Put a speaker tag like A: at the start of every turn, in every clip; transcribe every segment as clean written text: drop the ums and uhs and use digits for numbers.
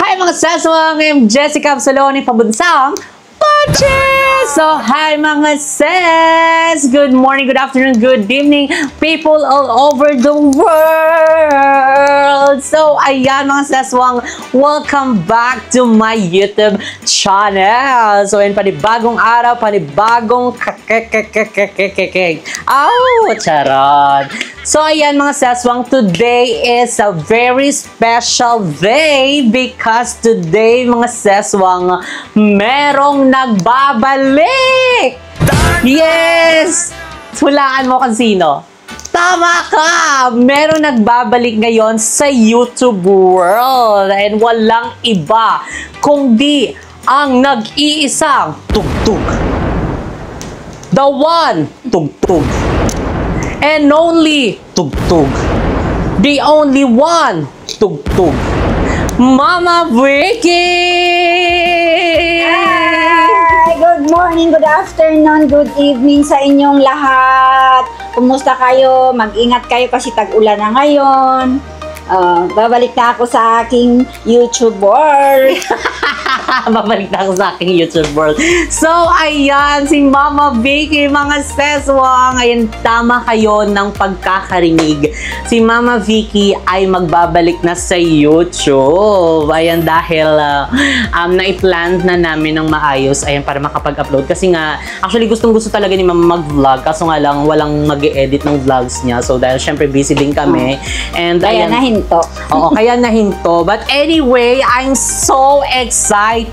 A: Hi mga seswang! I'm Jessica Absaloni, pabunsang Paches! So, hi mga ses! Good morning, good afternoon, good evening, people all over the world! So, ayan mga seswang, welcome back to my YouTube channel! So, ayan, panibagong araw, panibagong charot! So, ayan mga seswang, today is a very special day because today mga seswang, merong nagbabalik! Yes! Hulaan mo kung sino. Tama ka! Merong nagbabalik ngayon sa YouTube world and walang iba kundi ang nag-iisang tugtog. The one tugtog. And only tugtog. The only one tugtog. Mama Vicky!
B: Hi! Good morning, good afternoon, good evening sa inyong lahat. Kumusta kayo? Mag-ingat kayo kasi tag-ulan na ngayon. Babalik na ako sa aking YouTube world.
A: Babalik na ako sa aking YouTube world. So, ayan, si Mama Vicky, mga seswang. Ayan, tama kayo ng pagkakarinig. Si Mama Vicky ay magbabalik na sa YouTube. Ayan, dahil na-i-plan na namin ng maayos, ayan, para makapag-upload. Kasi nga, actually, gustong-gusto talaga ni Mama mag-vlog. Kaso nga lang, walang mag-e-edit ng vlogs niya. So, dahil syempre busy din kami. And,
B: kaya
A: ayan,
B: nahinto.
A: Oo, kaya nahinto. But anyway, I'm so excited.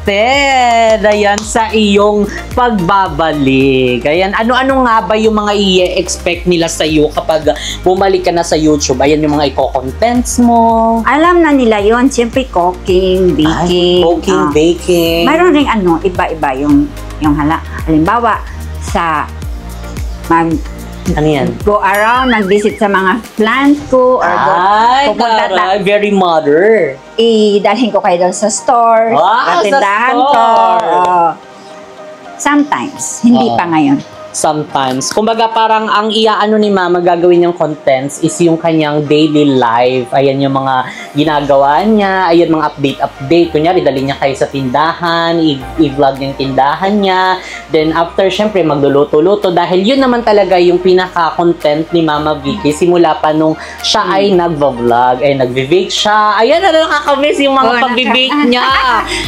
A: Ayan, sa iyong pagbabalik. Ayan, ano-ano nga ba yung mga i-expect nila sa iyo kapag bumalik ka na sa YouTube? Ayan yung mga i-contents mo.
B: Alam na nila yon, siyempre cooking, baking.
A: Cooking, baking.
B: Mayroon rin iba-iba yung hala. Halimbawa, sa
A: ano yan?
B: go around, nag-visit sa mga plant ko, or
A: taray, very mother.
B: Idalhin ko kayo doon sa store,
A: Wow,
B: tindahan
A: sa store.
B: ko. Sometimes, hindi pa ngayon.
A: Sometimes. Kumbaga parang ang iaano ni Mama gagawin yung contents is yung kanyang daily life. Ayan yung mga ginagawa niya. Ayan mga update. Kunyari, dali niya kayo sa tindahan. I-vlog yung tindahan niya. Then after, syempre, magluluto-luto. Dahil yun naman talaga yung pinaka-content ni Mama Vicky. Simula pa nung siya ay nagva-vlog. Ay, nagbe-bake siya. Ayan, nakakamiss yung mga pag-bake niya.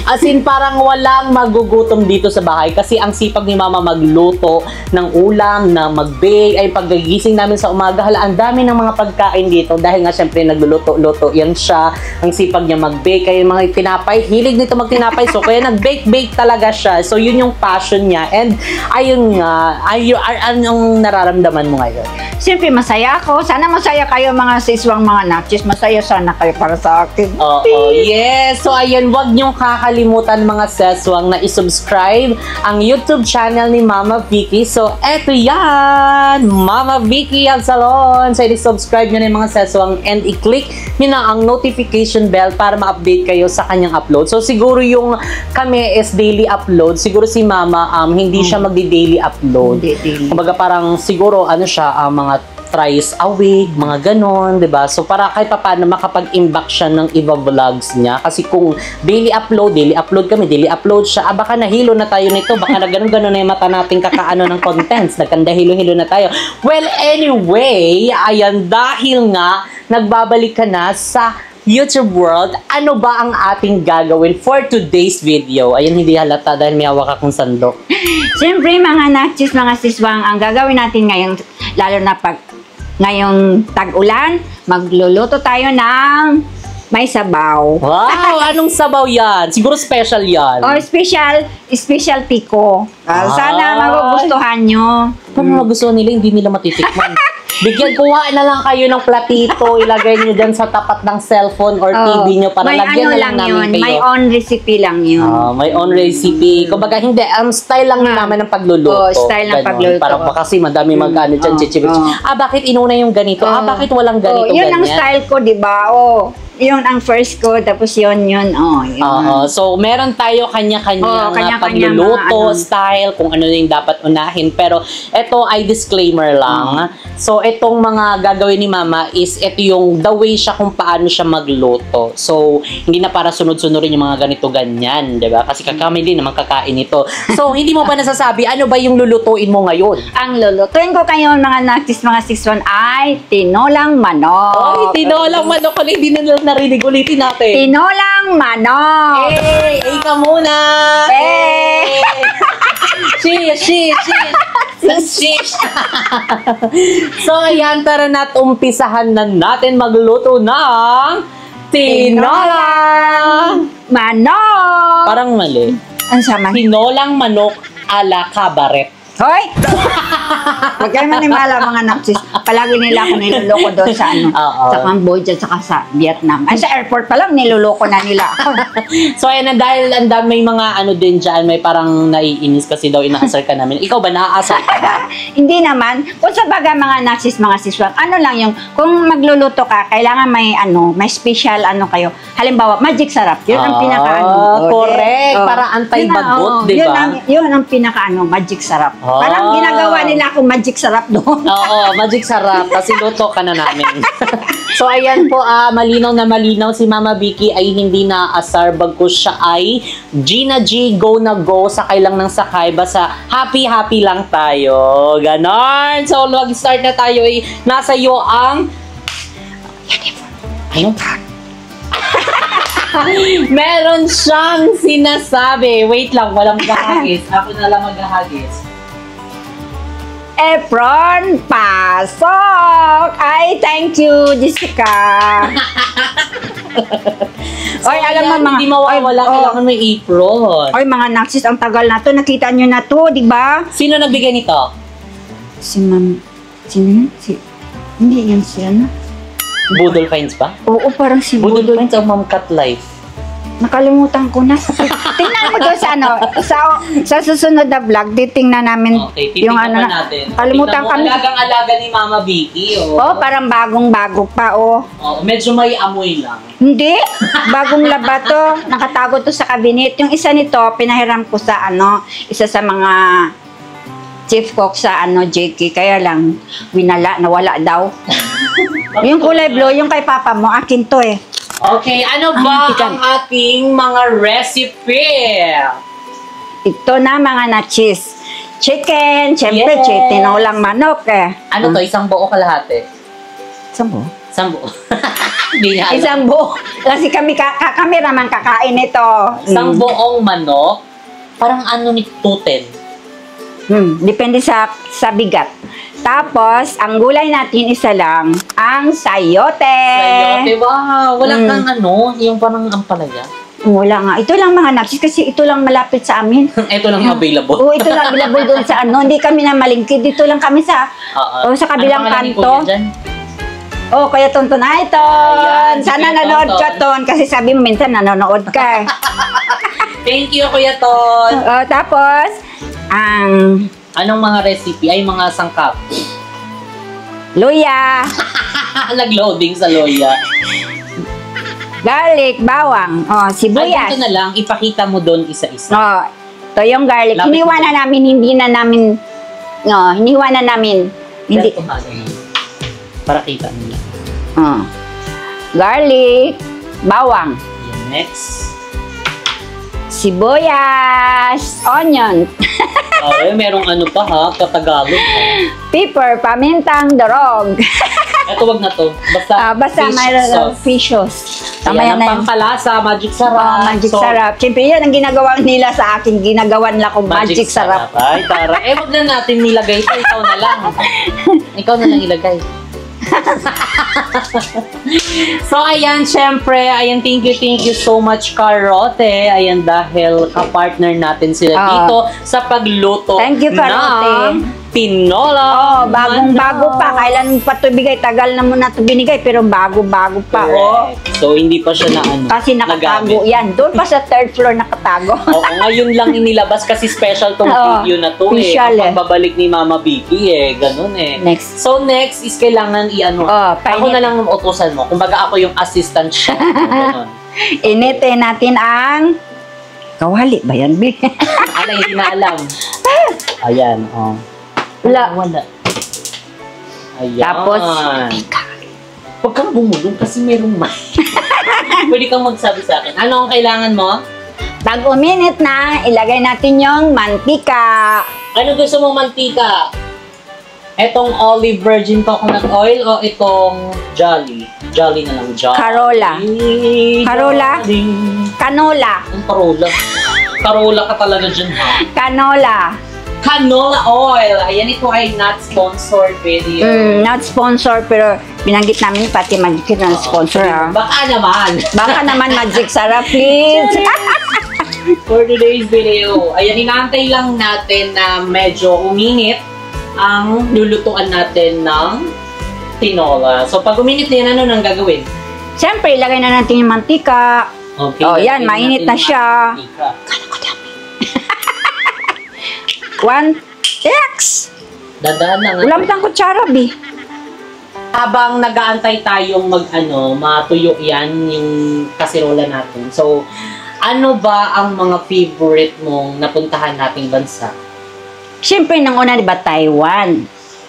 A: As in, parang walang magugutom dito sa bahay. Kasi ang sipag ni Mama magluto ng ulam, na mag-bake, ay paggigising namin sa umaga, hala, ang dami ng mga pagkain dito dahil nga syempre nagluluto-luto yan siya, ang sipag niya mag-bake, kaya mga tinapay, hilig nito mag-tinapay, so kaya nag-bake talaga siya, so yun yung passion niya, and ayun nga, anong nararamdaman mo ngayon?
B: Siyempre masaya ako, sana masaya kayo mga siswang mga nakchis, masaya sana kayo para sa akin.
A: Oo, yes, so ayun, wag niyong kakalimutan mga seswang na isubscribe ang YouTube channel ni Mama Vicky. So, eto yan! Mama Vicky Absalon! So, i-subscribe nyo na yung mga seswang and i-click nyo na ang notification bell para ma-update kayo sa kanyang upload. So, siguro yung kami is daily upload. Siguro si Mama, hindi siya magdi-daily upload. Kumbaga parang siguro, ano siya, mga thrice a week, mga ganon, diba? So, para kahit paano makapag-imbak siya ng iba vlogs niya. Kasi kung daily upload kami, daily upload siya, baka nahilo na tayo nito, baka na ganon-ganon na yung mata natin kakaano ng contents, nagkandahilo-hilo na tayo. Well, anyway, ayan, dahil nga, nagbabalik ka na sa YouTube world, ano ba ang ating gagawin for today's video? Ayan, hindi halata dahil may hawak akong sandok.
B: Siyempre, mga nakchis, mga siswang, ang gagawin natin ngayon, lalo na ngayong tag-ulan, magluluto tayo ng may sabaw.
A: Wow! Anong sabaw yan? Siguro special yan.
B: O, specialty ko. Sana magugustuhan nyo.
A: Kung magustuhan nila, hindi nila matitikman. Bigyan, kuha na lang kayo ng platito, ilagay nyo dyan sa tapat ng cellphone or TV nyo para lagyan na lang namin kayo.
B: May own recipe lang yun.
A: May own recipe. Kumbaga, hindi, style lang namin ng pagluluto.
B: Style ng pagluluto.
A: Parang kasi madami mag-ano dyan, chichibich. Bakit inuna yung ganito? Bakit walang ganito,
B: yun ang style ko, di ba? yun ang first ko, tapos yun, yun.
A: So, meron tayo kanya-kanya pagluluto, style, kung ano yung dapat unahin. Pero, ito ay disclaimer lang. So, itong mga gagawin ni Mama is, ito yung the way siya kung paano siya magluto. So, hindi na para sunod-sunurin yung mga ganito-ganyan, di ba? Kasi kami din naman kakain ito. So, hindi mo pa nasasabi, ano ba yung lulutuin mo ngayon?
B: Ang lulutuin ko kayo, mga naktis, mga 6-1 ay tinolang manok.
A: Ay, tinolang manok. Hindi na narinig, ulitin natin.
B: Tinolang manok.
A: Ay ka muna!
B: Hey!
A: Shish! So, ayan, tara na't umpisahan na natin magluto ng tinolang
B: manok.
A: Parang mali.
B: Ang sama.
A: Tinolang manok ala kabaret.
B: Hoy! Huwag kayo manimala mga naksis. Palagi nila ako niloloko doon sa sa Cambodia at sa Vietnam. Ay, sa airport pa lang niloloko na nila.
A: So, ayan na, dahil may mga din dyan, may parang naiinis kasi daw inaasar ka namin. Ikaw ba, naaasar ka ba?
B: Hindi naman. Kung sa baga mga naksis, mga siswang, ano lang yung, kung magluluto ka, kailangan may special kayo. Halimbawa, magic sarap. Yun ang
A: correct. Para anti-bagot, di ba?
B: Yun ang magic sarap. Parang ginagawa nila akong magic sarap doon.
A: Oo, magic sarap. Kasi luto ka na namin. So, ayan po, malinaw na malinaw si Mama Vicky ay hindi na asar, bagkus siya ay Gina G, go na go, sakay lang ng sakay, basta happy lang tayo. Ganon. So, mag-start na tayo. Nasa iyo ang ano? Meron siyang sinasabi. Wait lang, walang gahagis. Ako na lang maghahagis.
B: Efron, pasok! Ay, thank you, Jessica.
A: So, oy, alam mo mga... Hindi mawawala, kailangan mo yung apron.
B: Oy, mga naksis, ang tagal na to. Nakita nyo na to, di ba?
A: Sino nagbigay nito?
B: Si Ma'am... Sino yun? Hindi yan si ano?
A: Boodle Finds ba?
B: Oo, parang si
A: Boodle Finds o Ma'am Cat Life?
B: Nakalimutan ko na. Tingnan mo doon sa susunod na vlog, titingnan namin yung
A: natin.
B: Kalimutan kami.
A: Alagang-alaga ni Mama Vicky.
B: Parang bagong-bago pa,
A: medyo may amoy lang.
B: Hindi. Bagong laba to. Nakatago to sa cabinet. Yung isa nito, pinahiram ko sa isa sa mga chief cook sa JK. Kaya lang, nawala daw. Yung kulay blue, yung kay papa mo, akin to
A: Okay, ano ba ang ating mga recipe?
B: Ito na mga na-cheese. Chicken, syempre, tinolang manok
A: Ano to? Isang buo kalahati?
B: Isang buo?
A: Isang buo. Hindi niya alam.
B: Isang buo. Kasi kami naman kakain ito.
A: Isang buong manok? Parang ni tuten?
B: Depende sa bigat. Tapos, ang gulay natin isa lang, ang sayote.
A: Sayote, wow. Wala kang yung parang ampalaya?
B: Wala nga. Ito lang mga naksis kasi ito lang malapit sa amin.
A: Ito lang available.
B: Oo, ito lang available doon sa Hindi kami na malingkid. Dito lang kami sa kabilang kanto. Kaya Tonton. Ay, Ton. Sana nanood ka, Ton. Kasi sabi mo minsan nanonood ka.
A: Thank you, Kuya Ton.
B: Tapos,
A: anong mga recipe? Ay, mga sangkap.
B: Luya.
A: Nag-loading sa luya.
B: Garlic, bawang, sibuyas.
A: Ito na lang, ipakita mo doon isa-isa.
B: Ito yung garlic. Hiniwa na namin. Hindi.
A: Para kita nila.
B: Garlic, bawang.
A: Next.
B: Sibuyas, onion.
A: Merong Katagalog.
B: Pepper, pamintang, dorog.
A: Ito, wag na to.
B: Basta mayroon fish sauce.
A: Tama yan. Pampalasa, magic sarap.
B: Magic sarap. Siyempre, yan ang ginagawa nila sa akin. Ginagawan nila ko magic sarap.
A: Ay, tara. Wag na natin nilagay ito. Ikaw na lang. Ikaw na lang ilagay. So, ayan, syempre, thank you so much, Karote. Ayan, dahil ka-partner natin sila dito sa pagluto
B: thank you, Karote.
A: tinola.
B: Oh, bagong-bago pa. Kailan pa ito bigay? Tagal na mo na ito binigay, pero bago-bago pa. Oh.
A: So, hindi pa siya na ano.
B: Kasi nakatago
A: nagamit.
B: yan. Doon pa sa third floor nakatago.
A: Oo, ngayon lang inilabas kasi special tong
B: Oo,
A: video na to
B: special
A: Ang pagbabalik ni Mama Vicky ganun
B: Next.
A: So, next is kailangan i-ano. Ako na lang utusan mo. Kumbaga ako yung assistant chef. Ganun.
B: Initin natin ang kawali ba yan, Bi?
A: Hindi na alam. Ayan,
B: Wala.
A: Ayan.
B: Tapos,
A: huwag kang bumulong kasi merong mic. Pwede kang magsabi sa akin. Ano ang kailangan mo?
B: Pag uminit na, ilagay natin yung mantika.
A: Ano gusto mong mantika? Etong olive virgin coconut oil o itong Jolly? Jolly na lang, Jolly.
B: Carola. Carola?
A: Jolly.
B: Canola.
A: Ang Carola. Carola ka talaga dyan, ha?
B: Canola.
A: Canola oil. Ayan, ito ay not sponsored video.
B: Not sponsor, pero binanggit namin pati Magic na sponsor, ha?
A: Baka naman.
B: Baka naman Magic Sarap, please.
A: For today's video, ayan, inaantay lang natin na medyo uminit ang lulutuan natin ng tinola. So, pag uminit na yan, ano nang gagawin?
B: Siyempre, ilagay na natin yung mantika.
A: Okay,
B: Oh, yan, mainit na siya. One, six.
A: Dadaan lang.
B: Ulam ng kutsara, Bi.
A: Habang nag-aantay tayong matuyo yan, yung kasirola natin. So, ano ba ang mga favorite mong napuntahan nating bansa?
B: Siyempre, nang una, di ba, Taiwan.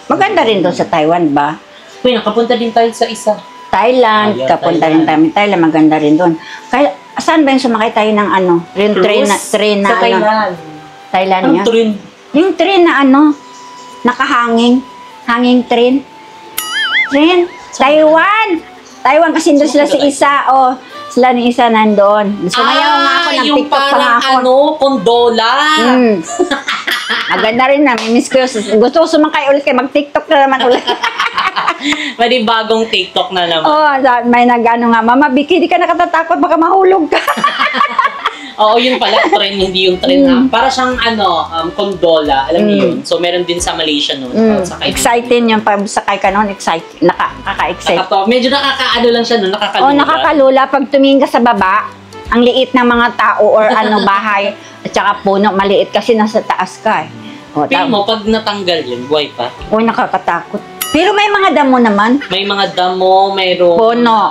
B: Maganda rin doon sa Taiwan, ba?
A: Uy, nakapunta din tayo sa isa.
B: Thailand,
A: Ayan,
B: kapunta
A: Thailand.
B: rin tayo. Thailand, maganda rin doon. Kaya, saan ba yung sumakay tayo ng ano? Yung train na,
A: Sa Thailand.
B: Thailand
A: Ang
B: yun.
A: train.
B: Yung train na nakahanging. Hanging train. Taiwan! Taiwan, kasi doon sila sa isa. Oh, sila ni isa nandoon. Sumayaw nga ako ng
A: yung
B: TikTok pa
A: parang
B: nga ako.
A: kondola.
B: Maganda rin na. Miss ko. Gusto ko sumakay ulit kayo. Mag-TikTok na naman ulit.
A: Pwede bagong TikTok na naman.
B: Oh, may nag-ano nga. Mama Vicky, di ka nakatatakot. Baka mahulog ka.
A: Oo, yun pala, train, hindi yung train na. Para siyang kondola, alam niyo yun. So, meron din sa Malaysia noon.
B: Exciting yung pagsakay ka noon. Nakaka-excite.
A: Medyo nakakaano lang siya noon, nakakalula.
B: Oh, nakakalula. Pag tumingin ka sa baba, ang liit ng mga tao or bahay, at saka puno, maliit kasi nasa taas ka. Oh,
A: Feel mo, pag natanggal yun, buhay pa.
B: Oh, nakakatakot. Pero may mga damo naman.
A: May mga damo, mayroong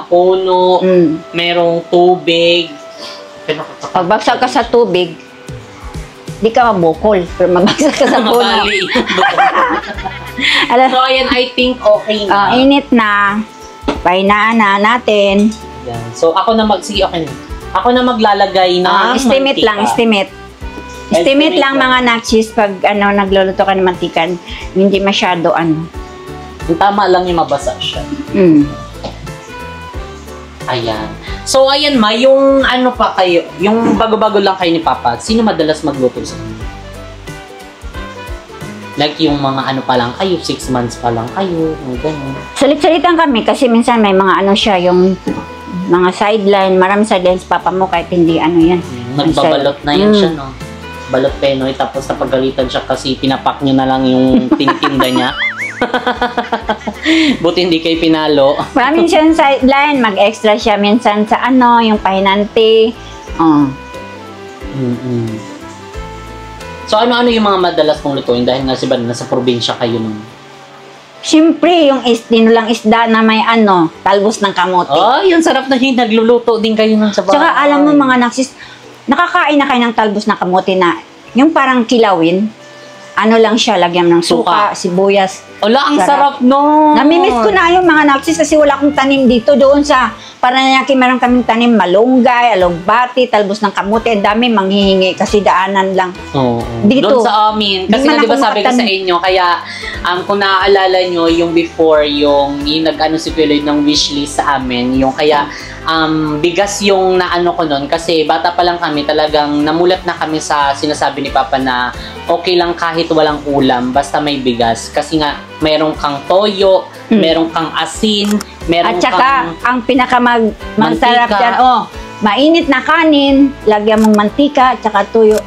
A: puno, mayroong tubig.
B: Pagbagsak ka sa tubig, di ka mabukol. Pero mabagsak ka sa puno.
A: Mabali. So, ayan, I think okay na.
B: Init na. Pahinaan na natin.
A: Yan. So, ako na sige, okay na. Ako na maglalagay ng
B: estimate
A: mantika.
B: lang, estimate. Estimate lang mga nachis pag nagluluto ka ng mantikan. Hindi masyado
A: Yung tama lang yung mabasa siya. Ayan. So, ayan yung yung bago-bago lang kayo ni Papa, sino madalas magluto sa inyo? Like yung mga pa lang kayo, 6 months pa lang kayo, gano'n.
B: Salit-salitan kami kasi minsan may mga yung mga sideline, maraming sidelines Papa mo kahit hindi yan.
A: Nagbabalot na yan siya, no? Balot penoy, tapos napagalitan siya kasi pinapak nyo na lang yung tinitinda niya. Buti hindi kayo pinalo.
B: Maraming siya sideline, mag-extra siya minsan sa yung pahinante.
A: So ano yung mga madalas mong lutuin dahil nga nasa probinsya kayo nun?
B: Siyempre, yung lang isda na may talbos ng kamote.
A: Oh, yung sarap na nagluluto din kayo nun sa bahay.
B: Tsaka alam mo mga naksis, nakakain na kayo ng talbos ng kamote na yung parang kilawin. Lang siya, lagyan ng suka, sibuyas.
A: Wala, ang sarap no.
B: Namimiss ko na yung mga naksis kasi wala akong tanim dito. Doon sa Paranaque, meron kaming tanim malunggay, alugbati, talbos ng kamote. Ang dami manghihingi kasi daanan lang. Dito.
A: Doon sa amin. Kasi di ba sabi ko sa inyo, kaya kung naaalala nyo, yung before, yung si Kuya Lloyd ng wishlist sa amin, yung kaya bigas yung naano ko nun kasi bata pa lang kami, talagang namulat na kami sa sinasabi ni Papa na okay lang kahit walang ulam, basta may bigas. Kasi nga, meron kang toyo, meron kang asin, meron
B: at saka, ang pinakamasarap dyan, mainit na kanin, lagyan mong mantika, at saka tuyo.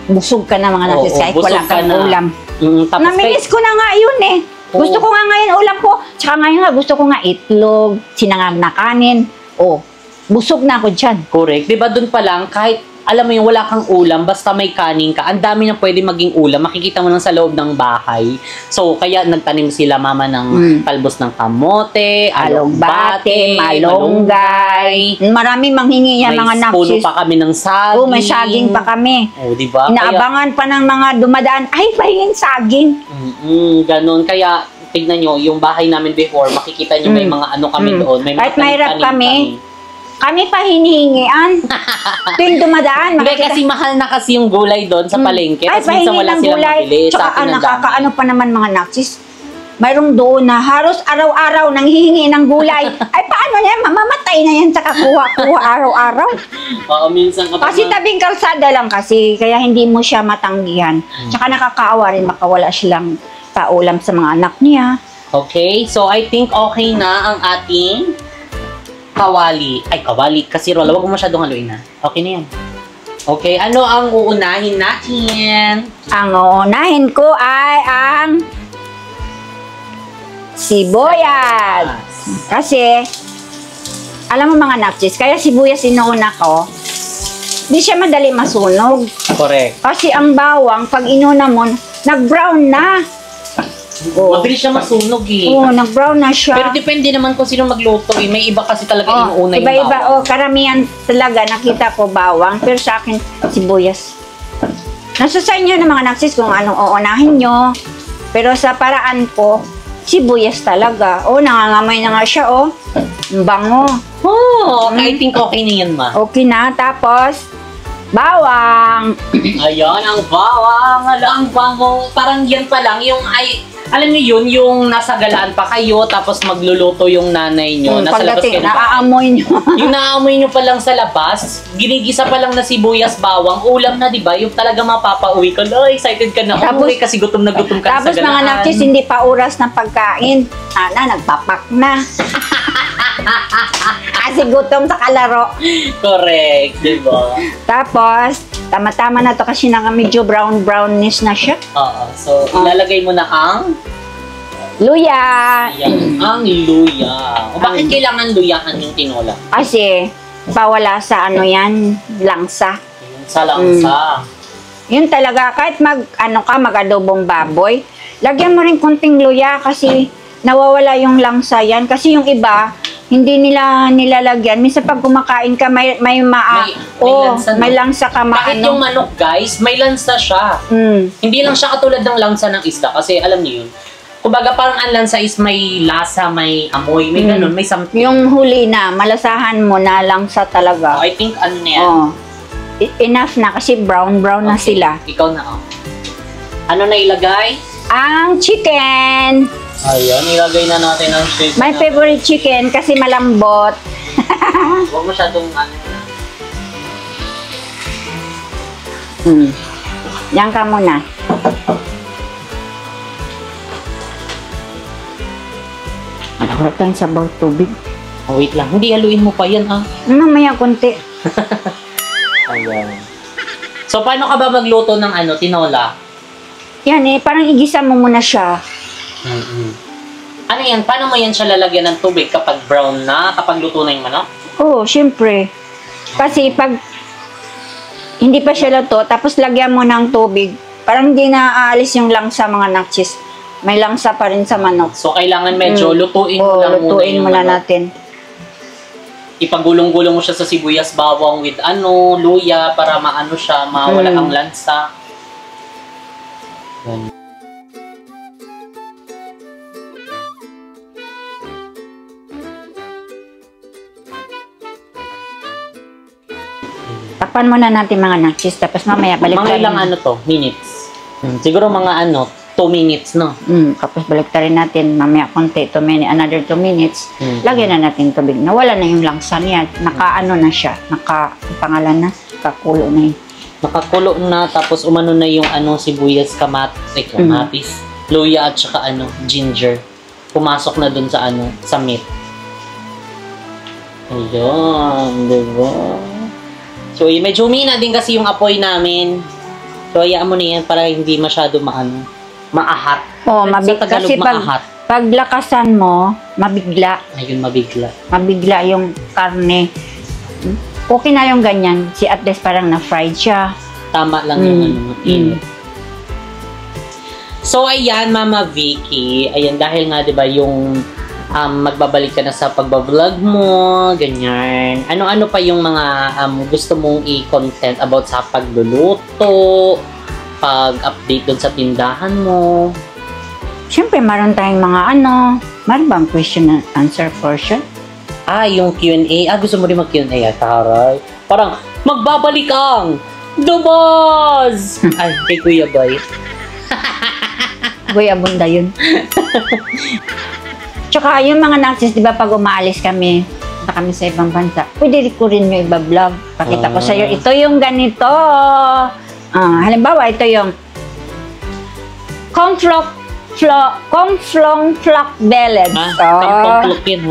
B: Busog ka na mga natis, kahit wala kang ulam.
A: Tapos
B: Namimiss ko na nga yun eh.
A: Oo.
B: Gusto ko nga ngayon ulam ko. Tsaka ngayon nga, gusto ko nga itlog, sinangag na kanin. Oh, busog na ako dyan.
A: correct. Diba dun pa lang, kahit alam mo yung wala kang ulam, basta may kanin ka, ang dami na pwede maging ulam. Makikita mo lang sa loob ng bahay. So, kaya nagtanim sila mama ng talbos ng kamote,
B: Alugbate, malunggay. Maraming manghingi yan mga
A: May puno
B: naksis.
A: pa kami ng saging.
B: Oh, may saging pa kami.
A: Oh, diba?
B: Inaabangan pa ng mga dumadaan. Ay, pahingin saging.
A: Ganun. Kaya, tignan nyo, yung bahay namin before, makikita nyo may mga ano kami doon. May mga
B: Kahit mahirap
A: tanim-tanim
B: kami pa hinihingian. Tuwing dumadaan,
A: Hindi, kasi mahal na kasi yung gulay doon sa palengke.
B: Ay,
A: Tapos minsan
B: pahingi
A: wala
B: ng
A: silang
B: gulay.
A: mabili.
B: Tsaka
A: Sa atin ang
B: nakakaano pa naman mga naksis. Mayroong doon na halos araw-araw nang hihingi ng gulay. Ay, paano yan? Mamamatay na yan sa kakuha-kuha araw-araw.
A: Oo, minsan kapag
B: Kasi tabing kalsada lang kasi, kaya hindi mo siya matanggihan. Tsaka nakakaawa rin, makawala silang paulam sa mga anak niya.
A: Okay, so I think okay na ang ating kawali. Ay, kawali. Kasi rola, wag mo masyadong haluin na. Okay na yan. Okay, ano ang uunahin natin?
B: Ang uunahin ko ay ang sibuyas. Kasi, alam mo mga naksis, kaya sibuyas inuuna ko, di siya madali masunog.
A: Correct.
B: Kasi ang bawang, pag inuna mo, nag-brown na. Oo.
A: Mabilis siya masunog eh.
B: Oo, nag-brown na siya.
A: Pero depende naman kung sino magluto eh. May iba kasi talaga inuuna yung
B: iba-iba.
A: bawang.
B: Karamihan talaga nakita ko bawang. Pero sa akin, sibuyas. Nasa sa inyo ng mga naksis kung anong uunahin nyo. Pero sa paraan ko, sibuyas talaga. Nangangamoy na nga siya, Ang bango.
A: Oh, I think okay na yan, ma.
B: Okay na. Tapos, bawang.
A: Ayan, ang bawang. Ang bango. Parang yan pa lang. Yung alam niyo yun, yung nasa galaan pa kayo, tapos magluluto yung nanay nyo. Nasa labas kayo.
B: Pagdating, naaamoy nyo.
A: Yung naaamoy nyo pa lang sa labas, ginigisa pa lang na sibuyas, bawang, ulam na, di ba? Yung talaga mapapauwi ka. Excited ka na umuwi kasi gutom na gutom ka na sa
B: Tapos
A: galaan.
B: mga nakis, hindi pa oras ng pagkain. Nagpapak na. Kasi gutom sa kalaro.
A: Correct, di ba?
B: Tapos, tama-tama na to kasi medyo brownish na siya.
A: Oo. So, ilalagay mo na ang
B: Luya.
A: ang luya. O bakit kailangan luyahan yung tinola?
B: Kasi, pawala sa yan, langsa.
A: Yung sa langsa.
B: Yun talaga, kahit mag-adobong baboy, lagyan mo rin konting luya kasi nawawala yung langsa yan. Kasi yung iba, hindi nila nilalagyan. Minsan pag kumakain ka, may
A: lansa, no?
B: may langsa ka
A: Kahit yung manok, guys, may lansa siya. Hindi lang siya katulad ng lansa ng isda. Kasi alam niyo yun, kumbaga parang ang lansa is may lasa, may amoy, may ganun, may something.
B: Yung huli na, malasahan mo na langsa talaga.
A: I think ano na yan.
B: Enough na kasi brown na
A: Okay,
B: sila.
A: Ikaw na, Ano na ilagay?
B: Ang chicken.
A: Ayan, ilagay na natin ang chicken.
B: My favorite chicken kasi malambot.
A: Huwag masyadong
B: Yan ka muna. Wala tayong sabaw tubig.
A: Oh, wait lang. Hindi, haluin mo pa yan,
B: Mamaya konti.
A: Ayan. So, paano ka ba magluto ng tinola?
B: Yan parang igisa mo muna siya.
A: Ano yan? Paano mo yan siya lalagyan ng tubig kapag brown na? Kapag luto na yung manok?
B: Oo, syempre. Kasi pag hindi pa siya luto, tapos lagyan mo ng tubig, parang hindi na aalis yung langsa mga nakchis. May langsa pa rin sa manok.
A: So, kailangan medyo lutuin mo lang muna
B: lutuin
A: yung
B: muna
A: manok.
B: natin.
A: Ipagulong-gulong mo siya sa sibuyas bawang with luya para maano siya, mawala ang lansa. Yan.
B: Takpan muna natin mga nakchis, tapos mamaya balik
A: Mga ilang minutes? Siguro mga 2 minutes, no?
B: Tapos balik rin natin, mamaya konti, 2 minutes, another 2 minutes, lagyan na natin tubig. Nawala na yung langsa niya, na siya, pangalan na, nakakulo na yun.
A: Nakakulo na, tapos umano na yung sibuyas, kamatis, luya at saka ginger. Pumasok na dun sa sa meat. Ayun, diba? So, medyo humina din kasi yung apoy namin. So, hayaan mo na yan para hindi masyado maahat.
B: Oh,
A: Sa Tagalog,
B: kasi
A: maahat.
B: paglakasan mo, mabigla.
A: Ayun, mabigla.
B: Mabigla yung karne. Okay na yung ganyan. Si at least parang na-fried siya.
A: Tama lang yung init. So, ayan, Mama Vicky. Ayan, dahil nga, di ba, yung magbabalik ka na sa pagbablog mo, ganyan. Ano-ano pa yung mga gusto mong i-content about sa pagluluto, pag-update dun sa tindahan mo?
B: Siyempre, meron tayong mga meron bang question and answer portion?
A: Yung Q&A. Gusto mo rin mag-Q&A, taray. Parang, magbabalik ang The Boss! Ay, kay Kuya Boy.
B: Boy, abunda yun. Tsaka yung mga Naxis, di ba pag umaalis kami, punta kami sa ibang bansa, pwede ko rin yung iba-vlog. Pakita ko sa'yo, ito yung ganito. Halimbawa, ito yung Conflong Flock Bellets.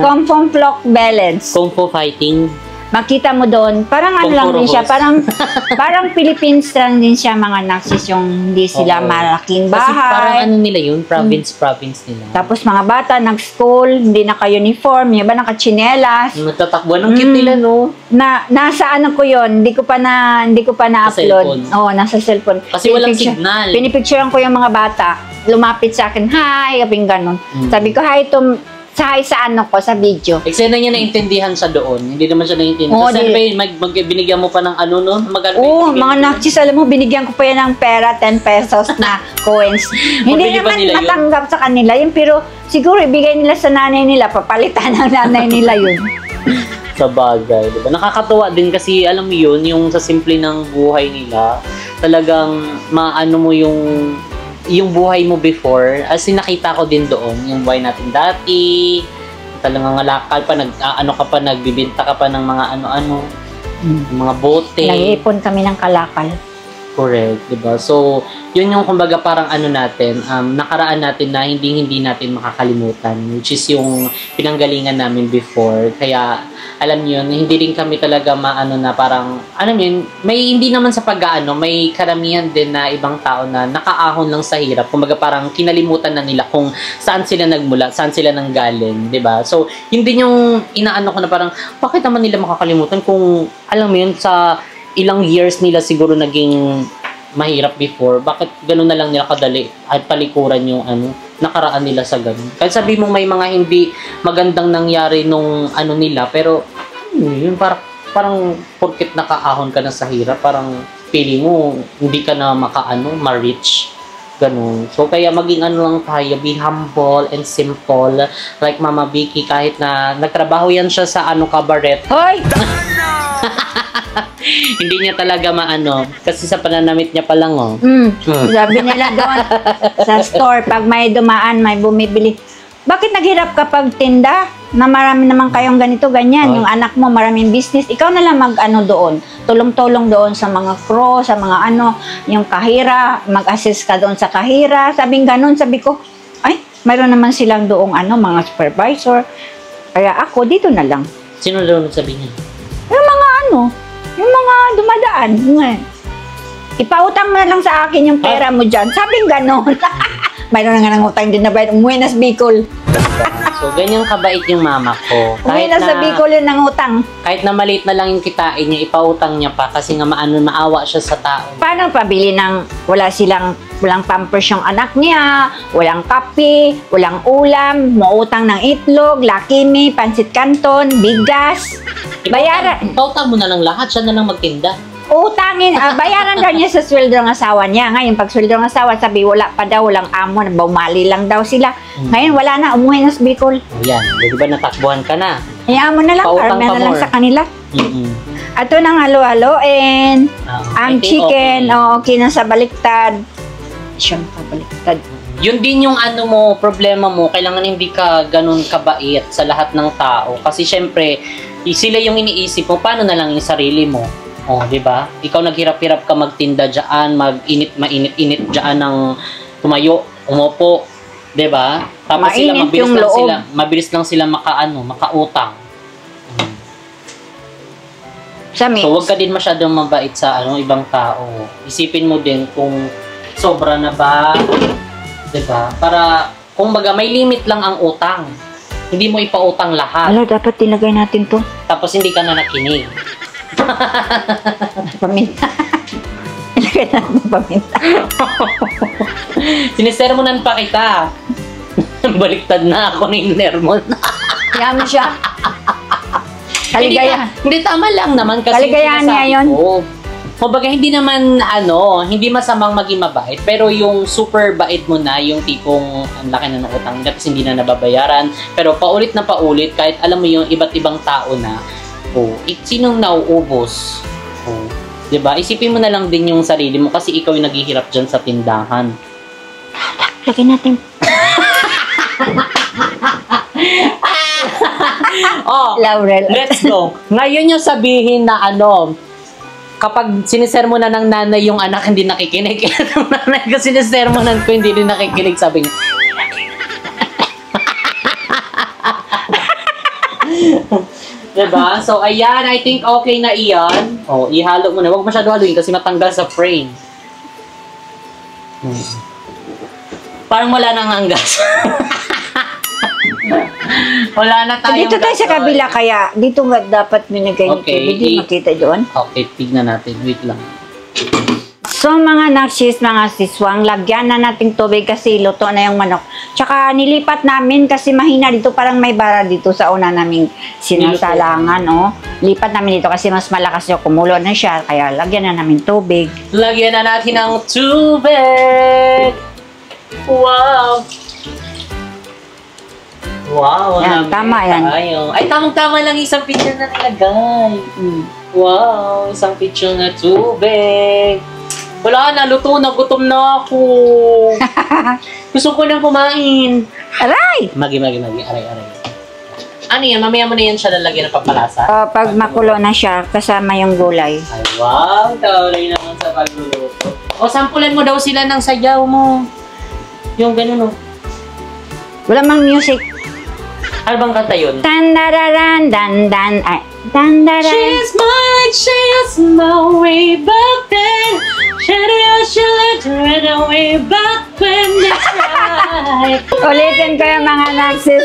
B: Conflong Flock Bellets.
A: Kung po fighting.
B: Makita mo doon, parang lang din siya, parang Philippines lang din siya, mga Naxis, yung hindi sila malaking bahay.
A: Kasi parang nila yun, province nila.
B: Tapos mga bata, nag-school, hindi naka-uniform, yung iba naka-chinelas.
A: Nagtatakbuhan, ang cute nila, no?
B: Nasa ko yun, hindi ko pa na-upload. Oo, nasa cellphone.
A: Kasi walang signal.
B: Pinipicturean ko yung mga bata, lumapit sa akin, hi, kaping ganon. Sabi ko, hi, ko sa video.
A: Eksena niya naintindihan siya doon. Hindi naman siya naintindihan. Kasi binigyan mo pa ng
B: mga Naxis, alam mo, binigyan ko pa yan ng pera, 10 pesos na coins. Hindi naman matanggap sa kanila yun, pero siguro ibigay nila sa nanay nila, papalitan ng nanay nila yun.
A: Sa bagay, diba? Nakakatuwa din kasi, alam mo yun, yung sa simple ng buhay nila, talagang maano mo yung buhay mo before, as in nakita ko din doon, yung buhay natin dati, talagang ngalakal pa, nagbibinta ka pa ng mga mga bote.
B: Nag-iipon kami ng kalakal.
A: Correct, diba? So, yun yung kumbaga parang natin, nakaraan natin na hindi natin makakalimutan, which is yung pinanggalingan namin before. Kaya, alam niyo yun, hindi rin kami talaga na parang, may hindi naman sa may karamihan din na ibang tao na nakaahon lang sa hirap. Kumbaga parang kinalimutan na nila kung saan sila nagmula, saan sila nanggaling, diba? So, yun din yung inaano ko na parang, bakit naman nila makakalimutan kung, alam mo yun, sa ilang years nila siguro naging mahirap before, bakit gano'n na lang nila kadali at palikuran yung nakaraan nila sa gano'n. Kahit sabi mong may mga hindi magandang nangyari nung nila, pero yun parang porket nakaahon ka na sa hirap, parang feeling mo hindi ka na ma-reach. Ganun. So, kaya maging lang tayo, be humble and simple. Like Mama Vicky, kahit na nagtrabaho yan siya sa cabaret.
B: Hoy!
A: Hindi niya talaga kasi sa pananamit niya pa lang,
B: Sabi nila doon sa store, pag may dumaan, may bumibili. Bakit naghirap kapag tinda? Na marami naman kayong ganito, ganyan. Yung anak mo, maraming business. Ikaw na lang doon. Tulong-tulong doon sa mga crew, sa mga yung kahira. Mag-assist ka doon sa kahira. Sabing ganun, sabi ko, ay, mayroon naman silang doong mga supervisor. Kaya ako, dito na lang.
A: Sino daw nagsabi niya?
B: Yung mga dumadaan. Ipautang mo na lang sa akin yung pera mo dyan. Sabing ganon. Mayroon na nga ng utang din na bayad. Umuwi na sa Bicol.
A: So, ganyan kabait yung mama ko.
B: Umuwi na sa Bicol yun ng utang.
A: Kahit na maliit na lang yung kitain niya, ipautang niya pa kasi nga maawa siya sa tao.
B: Paano pabili ng walang pampers yung anak niya, walang kape, walang ulam, mautang ng itlog, Lucky Me, Pansit Canton, bigas. Bayaran.
A: Ipautang mo na lang lahat, siya na lang magtinda.
B: Utangin, bayaran daw niya sa sweldo ng asawa niya. Ngayon, pag sweldo ng asawa, sabi, wala pa daw, walang amo, bumali lang daw sila. Ngayon, wala na, umuwi na sa Bicol.
A: Yan, di ba natakbuhan ka na?
B: Hayaan mo na lang, karamihan na lang sa kanila. Ito nang halo-haloin, ang chicken, okay na sa baliktad. Siyang pabaliktad.
A: Yun din yung problema mo, kailangan hindi ka ganun kabait sa lahat ng tao. Kasi syempre, sila yung iniisip mo, paano na lang yung sarili mo? Di ba? Ikaw naghirap-hirap ka magtinda diyan, mainit-init diyan ng tumayo, umupo, 'di ba? Tapos
B: mainit
A: sila mabilis lang sila makautang. So, wag ka din masyadong mabait sa ibang tao. Isipin mo din kung sobra na ba, Diba? Para, kung baga, may limit lang ang utang. Hindi mo ipautang lahat.
B: Ano, dapat tinagay natin to.
A: Tapos hindi ka na nakinig.
B: Paminta. Ilagay natin paminta.
A: Sinisermonan pa kita. Baliktad na ako ni Nermon.
B: Yami siya. Kaligaya.
A: Hindi tama lang naman kasi
B: Kaligayahan niya yun.
A: Kumbaga, hindi naman, hindi masamang maging mabait. Pero yung super bait mo na, yung tipong ang laki na ng utang, tapos hindi na nababayaran. Pero paulit na paulit, kahit alam mo yung iba't ibang tao na, sinong nauubos? Diba? Isipin mo na lang din yung sarili mo kasi ikaw yung naghihirap dyan sa tindahan.
B: Lagyan natin. Laurel.
A: Let's go. Ngayon yung sabihin na kapag sinisermonan ng nanay yung anak hindi nakikinig. Yung nanay ko sinisermonan ko hindi rin nakikinig, sabi niya. Diba? So, ayan, I think okay na iyan. Ihalo mo na. Huwag masyado haluin kasi matanggal sa frame. Parang wala nang hanggas. Wala na tayong
B: Dito tayo sa kabila kaya. Dito nga dapat binigay ni
A: Okay.
B: Hindi makita doon.
A: Okay, tignan natin. Wait lang.
B: So mga naksis, mga siswang, lagyan na natin tubig kasi luto na yung manok. Tsaka nilipat namin kasi mahina dito, parang may bara dito sa una naming sinasalangan. Lipat namin dito kasi mas malakas yung kumulo na siya. Kaya lagyan na namin tubig.
A: Lagyan na natin ng tubig. Wow. Wow.
B: Yan, tama yan.
A: Ay, tamang-tama lang isang picture na nilagay. Wow, isang picture na tubig. Wala na, luto na, gutom na ako. Gusto ko nang kumain.
B: Aray!
A: Magi. Aray. Ano yan? Mamaya mo na yan siya lalagyan ng pampalasa?
B: Pag makulo na siya, kasama yung gulay.
A: Ay, wow. Tawalay naman sa pagluluto. Sampulan mo daw sila ng sayaw mo. Yung ganun,
B: Wala mang music.
A: Ano bang kanta yun?
B: Tandararan, dandan, ay, tandararan.
A: She's my way back then. She let her way back when that's right.
B: Ulitin ko yung mga naksis.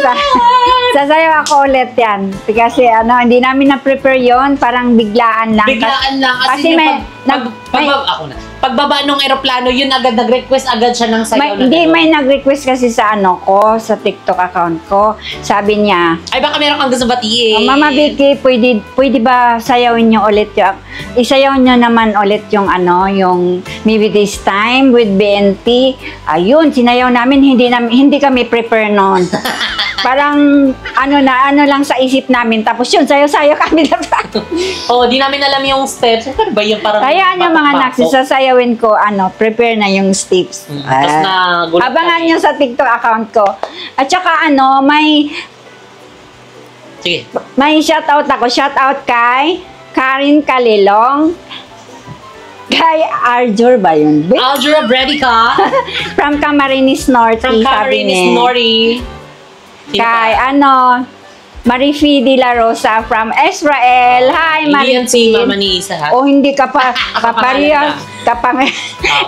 B: Sasayaw ako ulit yan. Kasi hindi namin na-prepare yon, parang biglaan lang.
A: Biglaan lang kasi ako na. Pagbaba nung eroplano, yun agad nag-request agad siya ng sayaw na
B: Hindi,
A: gano'n.
B: may nag-request kasi sa sa TikTok account ko. Sabi niya,
A: Ay, baka meron kang gusto batiin.
B: Mama Vicky, pwede ba sayawin niyo ulit yung, isayaw niyo naman ulit yung yung Maybe This Time with BNT. Ayun, sinayaw namin, hindi kami prepare noon. Parang, ano lang sa isip namin. Tapos yun, sayaw-sayaw kami na.
A: Di namin alam yung steps. Ano ba yung parang...
B: Kaya yung mga naksis, sasayawin ko, prepare na yung steps.
A: Tapos na gulat
B: Abangan
A: kami.
B: nyo sa TikTok account ko. At saka
A: Sige.
B: may shoutout ako. Shoutout kay Karin Kalilong. Kay Arjur ba yun?
A: Aljura Bredica
B: From Camarines Norte.
A: from
B: sabi
A: Camarines
B: niya.
A: Norte. Sino
B: Kay
A: pa?
B: Marifi de la Rosa from Israel. Hi,
A: Hindi yan si
B: Marifi.
A: Mama ni Isa, ha?
B: O hindi ka pa kaparehas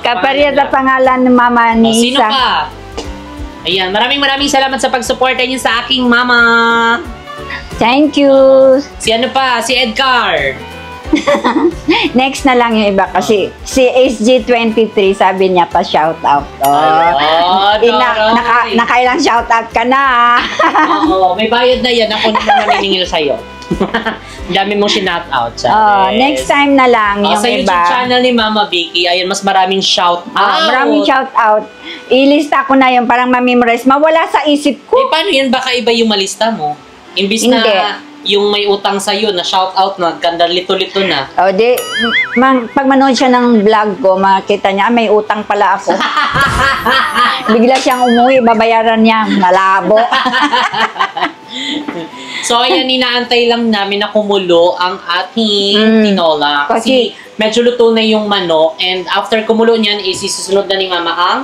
B: kaparehas sa pangalan ng Mama ni
A: Sino
B: Isa.
A: pa? Ayan, maraming salamat sa pag-suporta niyo sa aking mama.
B: Thank you.
A: Si ano pa? Si Edgar.
B: Next na lang yung iba kasi si SG23 sabi niya pa shoutout. Nakailang shoutout ka na.
A: Oo, may bayad na yan. Ako naman maniningil sa'yo. Dami mong shoutout.
B: Next time na lang yung
A: sa
B: iba.
A: YouTube channel ni Mama Vicky, ayan, mas maraming shoutout.
B: Maraming shoutout. Ilista ko na yung parang ma-memorize. Mawala sa isip ko.
A: Paano yun? Baka iba yung malista mo. Imbis
B: Hindi.
A: na yung may utang sa'yo na shoutout na, ganda lito-lito na.
B: Pag manood siya ng vlog ko, makita niya, may utang pala ako. Bigla siyang umuwi, babayaran niya, malabo.
A: So, ayan, inaantay lang namin na kumulo ang ating tinola. Kasi medyo luto na yung manok. And after kumulo niyan, susunod na ni Mama ang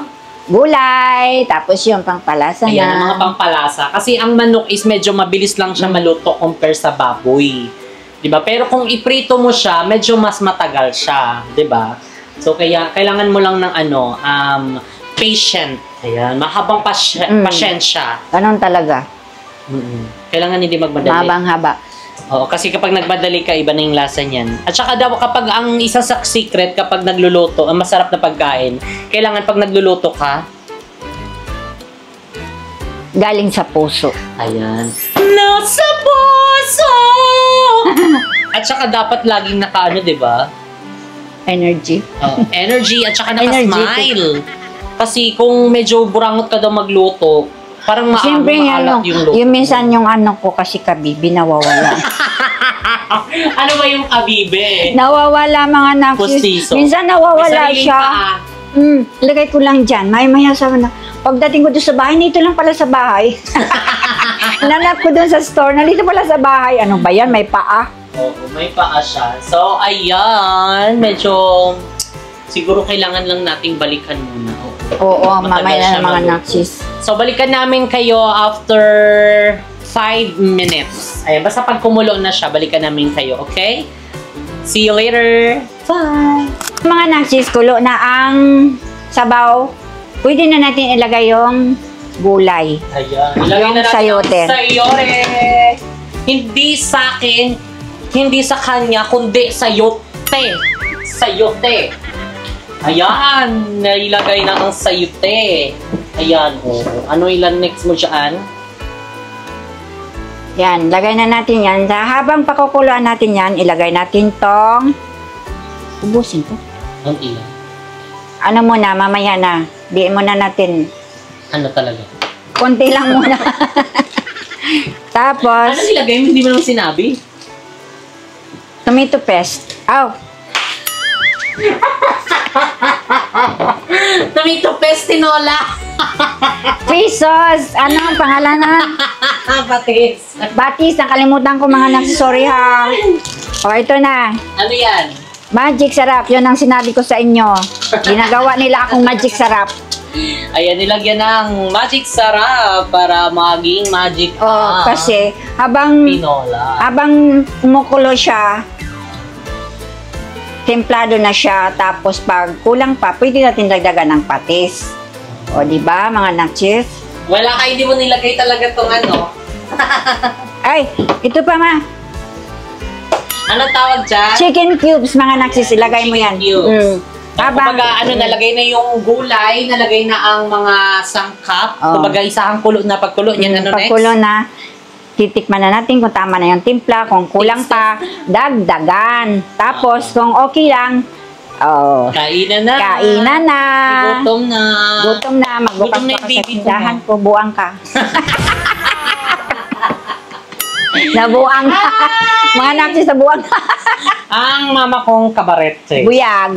B: gulay, tapos yung pangpalasa
A: ayan, ang
B: na.
A: mga pangpalasa. Kasi ang manok is medyo mabilis lang siya maluto compare sa baboy. 'Di ba? Pero kung iprito mo siya, medyo mas matagal siya, 'di ba? So kaya kailangan mo lang ng patient. Ayan, mahabang pasyensya.
B: Ganon talaga.
A: Kailangan hindi magmadali.
B: Mahabang haba.
A: Oo, kasi kapag nagmadali ka, iba na yung lasa niyan. At saka daw, kapag ang isa sa secret, kapag nagluluto, ang masarap na pagkain, kailangan pag nagluluto ka,
B: Galing sa puso.
A: ayan. Nasa puso! At saka dapat laging naka, di ba?
B: Energy.
A: Energy at saka
B: Energetic.
A: naka-smile. Kasi kung medyo burangot ka daw magluto, parang
B: Siyempre
A: maalat yung luto.
B: yung minsan yung ano ko kasi kabibi nawawala.
A: Ano ba yung kabibe?
B: Nawawala mga naksis.
A: Pustiso.
B: Minsan nawawala
A: May sariling
B: siya.
A: paa.
B: Lagay ko lang dyan. Maya sa na. Pagdating ko doon sa bahay, nito lang pala sa bahay. Nanap ko doon sa store, nandito pala sa bahay. Ano ba yan? May paa.
A: Oo, may paa siya. So, ayan. Medyo, siguro kailangan lang nating balikan muna.
B: Oo,
A: Matagal
B: mamaya
A: siya
B: na mga
A: maluto.
B: naksis.
A: So, balikan namin kayo after 5 minutes. Ayan, basta pag kumulo na siya, balikan namin kayo, okay? See you later! Bye!
B: Mga naksis, kulo na ang sabaw. Pwede na natin ilagay yung gulay.
A: Ayan. Ilagay
B: Yung
A: na natin
B: sayote.
A: ang sayote. Hindi sa akin, hindi sa kanya, kundi sayote. Sayote. Ayan. Nailagay na ang sayote. Ayan. Oh. Ano ilan next mo dyan?
B: Yan, lagay na natin yan. Habang pakukuluan natin yan, ilagay natin tong ubusin ko.
A: Ang ilan?
B: Ano muna, mamaya na. Di muna natin.
A: Ano talaga?
B: Konti lang muna. Tapos,
A: Ano nilagay mo? Hindi mo naman sinabi.
B: tomato paste. Aw,
A: Tomato paste tinola.
B: fish sauce. Ano ang pangalan na?
A: Patis.
B: Batis, nakalimutan ko mga nagsasorry ha. O, ito na.
A: Ano yan?
B: Magic sarap. Yun ang sinabi ko sa inyo. Ginagawa nila akong magic sarap.
A: Ayan, nilagyan ng magic sarap para maging magic
B: Kasi habang
A: tinola.
B: kumukulo siya, templado na siya, tapos pag kulang pa, pwede natin dagdagan ng patis. O, di ba, mga nakchis?
A: Wala ka, hindi mo nilagay talaga tong ano.
B: Ay, ito pa ma.
A: Anong tawag dyan?
B: Chicken cubes, mga nakchis, ilagay mo yan.
A: Cubes.
B: Habang,
A: Kumbaga, nalagay na yung gulay, nalagay na ang mga sangkap.
B: Oh.
A: Kumbaga, isang kulo na pagkulo. Yan, ano next?
B: pagkulo na, titikman na natin kung tama na yung timpla, kung kulang pa, dagdagan. Tapos, kung okay lang,
A: Kainan na.
B: kainan na.
A: Gutom na.
B: Gutom na, magbukas
A: Gutom na
B: pa
A: yung
B: ka sa
A: baby ko,
B: tindahan ko, buang ka. Nabuang ka. Mga naksis, nabuang ka.
A: Ang mama kong kabarete.
B: Buyag.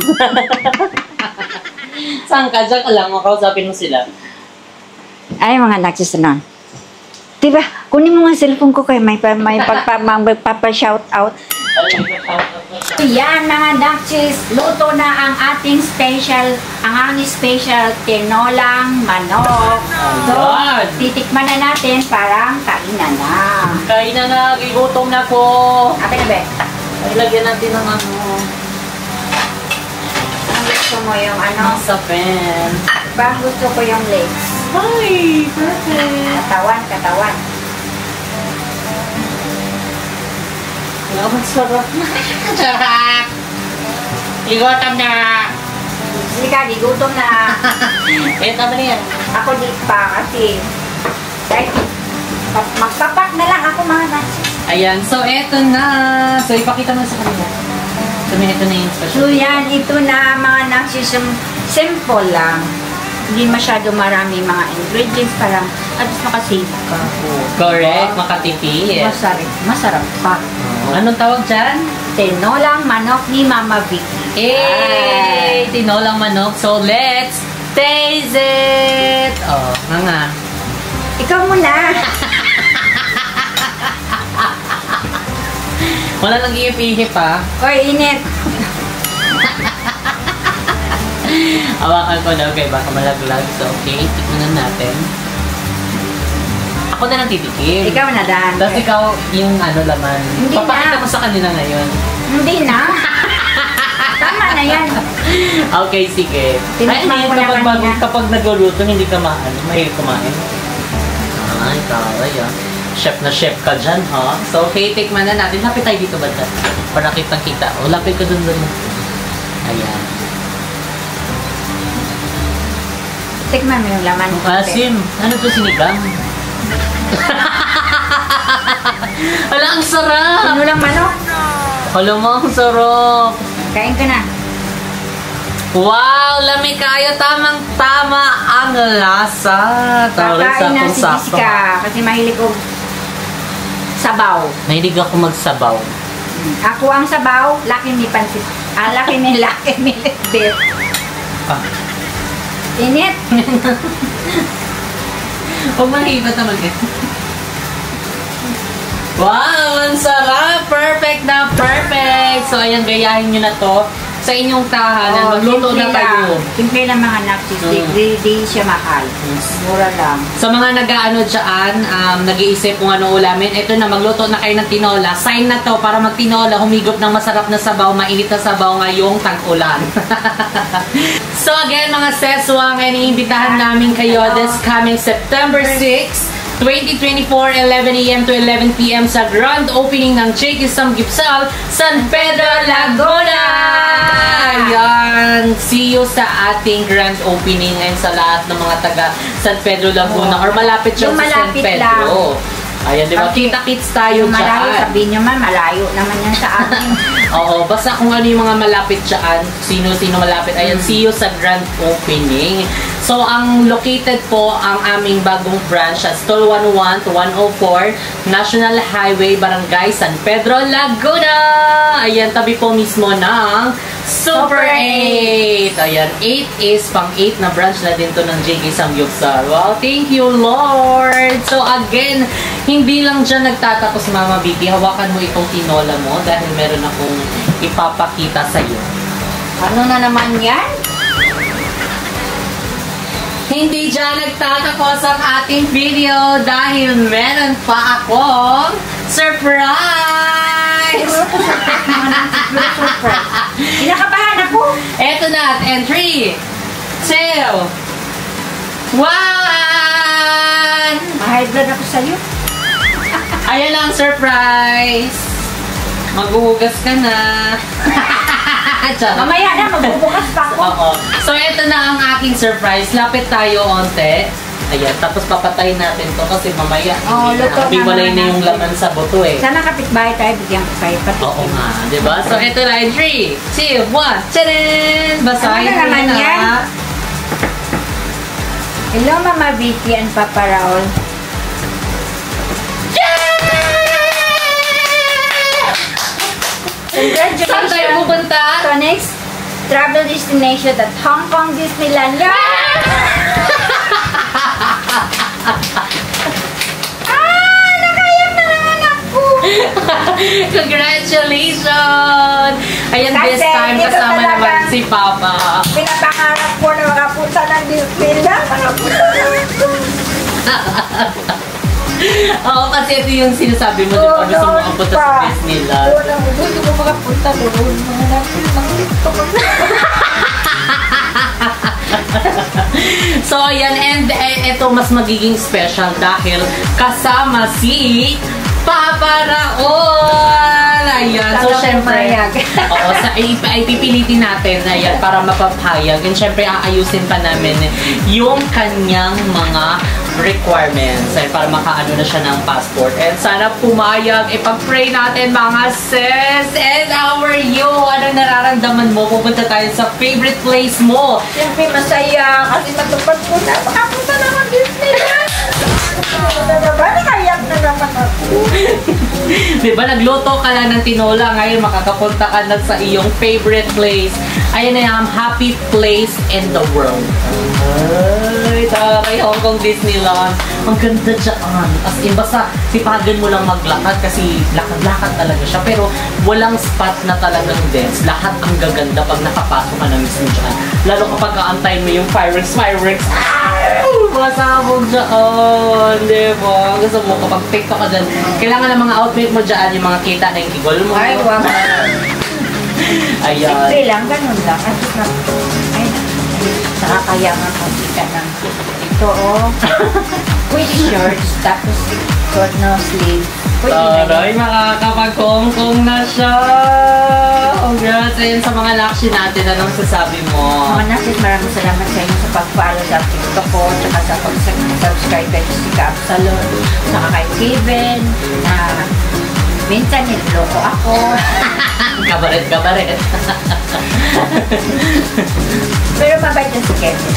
A: Saan ka? Diyan ka lang. Makausapin mo sila.
B: Ay, mga naksis na. Diba, kunin mo nga cellphone ko kay may pagpapa-shout out. Yan mga naksis, luto na ang ating ang aming special tinolang manok. So,
A: Ayan.
B: titikman na natin parang kainan na.
A: Kainan na. Gigutom na ko.
B: Ate na be?
A: Ilagyan natin ng ano.
B: Ang gusto mo yung
A: Ang sa pen.
B: Bang gusto ko yung legs.
A: Ay, perfect.
B: Katawan.
A: Ang sarap na. Sarap. Igutom na.
B: Hindi ka, gigutom na.
A: Eh, tama na yan.
B: Ako di pa kasi. Kahit magpapak na lang ako mga naksis.
A: Ayan, so eto na. So, ipakita mo sa kanila. So, ito na yung special.
B: So yan, ito na mga naksis. Simple lang. Hindi masyado marami mga ingredients. Parang at least makasave ka.
A: Correct, makatipid.
B: Masarap pa.
A: Anong tawag dyan?
B: Tinolang manok ni Mama Vicky.
A: Eh, tinolang manok. So, let's taste it! Oh, nga.
B: Ikaw muna.
A: Wala nang ihip-ihip ha.
B: Oy, init.
A: Hawakan ko na, okay, baka malaglag. So, okay, tikman na natin. Ako na lang titikim.
B: Ikaw na, Dan.
A: Tapos ikaw yung ano laman.
B: Hindi
A: Papakita
B: na.
A: mo sa kanila ngayon.
B: Hindi na. Tama na yan.
A: Okay, sige.
B: Tinikman ko na kanina.
A: Kapag nagluluto, hindi ka mahilig kumain. Ay, taray ah. Chef na chef ka dyan, ha? So, okay, tikman na natin. Lapit tayo dito ba ito? Para kitang-kita. O, lapit ka dun. Ayan.
B: Tikman mo yung laman.
A: Asim. Ano to, sinigang? Wala, ang sarap!
B: Ano lang manok?
A: Alam mo, ang sarap!
B: Kain ka na.
A: Wow! Lamig kayo! Tamang-tama ang lasa!
B: Kakain na si Jessica kasi mahilig ko sabaw.
A: Mahilig ako magsabaw.
B: Ako ang sabaw, laki ni pansit. Laki ni litbit.
A: Ah.
B: Init.
A: Huwag mahibat naman eh. Wow! Ang sarap! Perfect na perfect! So, ayan, gayahin nyo na to sa inyong tahanan. Magluto na kayo.
B: Simple lang mga napsistik. Di siya mahal. Mura lang.
A: Sa mga nag-aano dyan, nag-iisip kung ano ulamin, ito na, magluto na kayo ng tinola. Sign na to para magtinola, humigop ng masarap na sabaw, mainit na sabaw ngayong tag-ulan. So again, mga seswang, iniimbitahan namin kayo this coming September 6, 2024, 11 a.m. to 11 p.m. sa grand opening ng J.K. Samgyeopsal, San Pedro, Laguna! Ayan! See you sa ating grand opening ngayon sa lahat ng mga taga San Pedro, Laguna. Or malapit siya sa San Pedro. Ayan, di ba? Kita-kits tayo dyan.
B: Malayo, sabihin nyo man, malayo naman yan sa atin.
A: Oo, basta kung ano yung mga malapit dyan, sino-sino malapit. Ayan, see you sa grand opening. So, ang located po ang aming bagong branch at Stall 101 to 104, National Highway, Barangay San Pedro, Laguna! Ayan, tabi po mismo ng Super 8! Ayan, 8 is pang 8 na branch na din to ng J.K. Samgyeopsal. Wow, thank you, Lord! So, again, hindi lang dyan nagtatapos, Mama Vicky. Hawakan mo itong tinola mo dahil meron akong ipapakita sa'yo.
B: Ano na naman yan?
A: Hindi dyan nagtatapos ang ating video dahil meron pa akong surprise!
B: Kinakabahan ako!
A: Eto na, and 3, 2, 1!
B: High blood ako sa'yo.
A: Ayan ang surprise! Maghuhugas ka na.
B: Mamaya na, magbubukas pa ako.
A: Oo. So, ito na ang aking surprise. Lapit tayo onte. Ayan, tapos papatayin natin to kasi mamaya hiwalay na yung laman sa buto eh.
B: Sana kapitbahay tayo, bigyan ko kayo pati.
A: Oo nga, diba? So, ito na. 3, 2, 1. Tadaan! Basahin
B: ano naman
A: na.
B: Yan? Hello, Mama Vicky and Papa Raul. Congratulations!
A: Saan tayo pupunta?
B: So next travel destination at Hong Kong Disneyland. Yeah! Nakayak na naman ako!
A: Congratulations! Ayan,
B: Kasi
A: this time
B: ito
A: kasama
B: talaga,
A: naman si Papa.
B: Pinapangarap ko na makapunta ng Disneyland. Makapunta naman ko.
A: Oo, kasi ito yung sinasabi mo, diba? Gusto mo makapunta sa Disneyland.
B: Gusto mo makapunta doon. Mga natin ng dito.
A: So, ayan, and ito mas magiging special dahil kasama si Papa Raul! Ayan, so syempre, oo, ipipilitin natin, ayan, para mapapayag. And syempre, aayusin pa namin yung kanyang mga requirements ay para makaano na siya ng passport. And sana pumayag, ipag-pray natin mga sis. And how are you? Anong nararamdaman mo? Pupunta tayo sa favorite place mo.
B: Siyempre masaya kasi matupad ko na. Makapunta naman Disneyland. Nakayak na naman ako.
A: Diba, nagluto ka lang ng tinola. Ngayon, makakapunta ka na sa iyong favorite place. Ayan na yung happy place in the world. Ay, taray, Hong Kong Disneyland. Ang ganda dyan. As in, basta sipagan mo lang maglakad kasi lakad-lakad talaga siya. Pero walang spot na talagang dense. Lahat ang gaganda pag nakapasok ka na mismo dyan. Lalo kapag kaantayin mo yung fireworks. Masabog dyan. Diba? Gusto mo kapag TikTok ka dyan, kailangan ng mga outfit mo dyan, yung mga kita na yung igol mo.
B: Ay, wow.
A: Ayan.
B: Simple lang, ganun lang. At least na, ay, nakakaya nga kasi ka ng ito, oh. Pwede shorts, tapos short no sleeve. Pwede na
A: Taray,
B: yun.
A: makakapag-kongkong na siya! Oh, girls, ayun sa mga lakshi natin, anong sasabi mo?
B: Mga nasis, maraming salamat sa inyo sa pag-follow sa TikTok ko, tsaka sa pag-subscribe kay Jessica Absalon, saka kay Kevin, na minsan niloko ako.
A: Kabaret.
B: Pero mabait na si Kevin.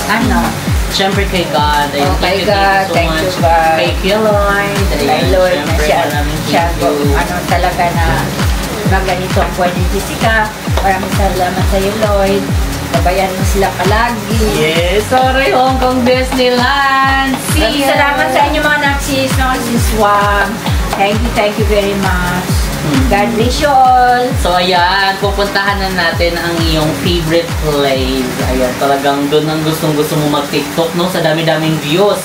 B: Ano?
A: Siyempre kay God.
B: Oh, kay God, thank you, God.
A: Kay Lloyd.
B: Kay Lord na siya ano talaga na maganito ang buhay ni Jessica. Maraming salamat sa iyo, Lloyd. Gabayan mo sila palagi.
A: Yes, sorry, Hong Kong Disneyland. See ya!
B: Salamat sa inyo mga naksis, mga siswam. Thank you very much. God bless you all.
A: So ayan, pupuntahan na natin ang iyong favorite place. Ayan, talagang doon ang gustong-gusto mo mag-TikTok, no? Sa dami-daming views.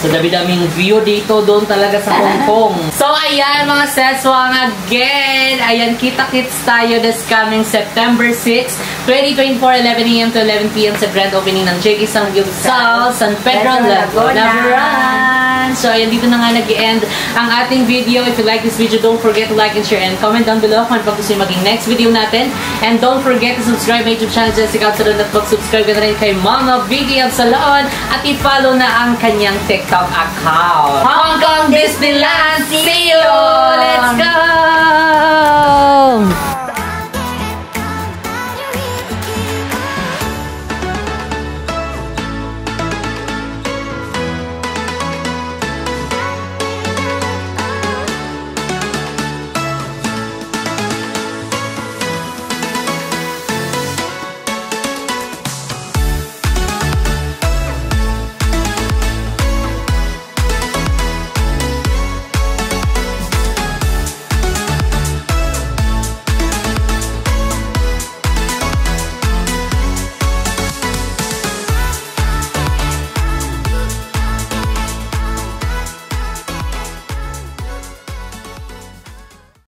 A: Sa dami-daming view dito, doon talaga sa Hong Kong. So ayan, mga seswang again. Ayan, kita-kits tayo this coming September 6, 2024, 11 a.m. to 11 p.m. sa grand opening ng J.K. Samgyeopsal, San Pedro, Laguna, Verán. So ayan, dito na nga nag-end ang ating video. If you like this video, don't forget to like and share and comment down below kung ano pa gusto yung maging next video natin. And don't forget to subscribe my YouTube channel, Jessica Absalon, at mag-subscribe ka na rin kay Mama Vicky Absalon at i-follow na ang kanyang TikTok account. Hong Kong Disneyland! See you! Let's go!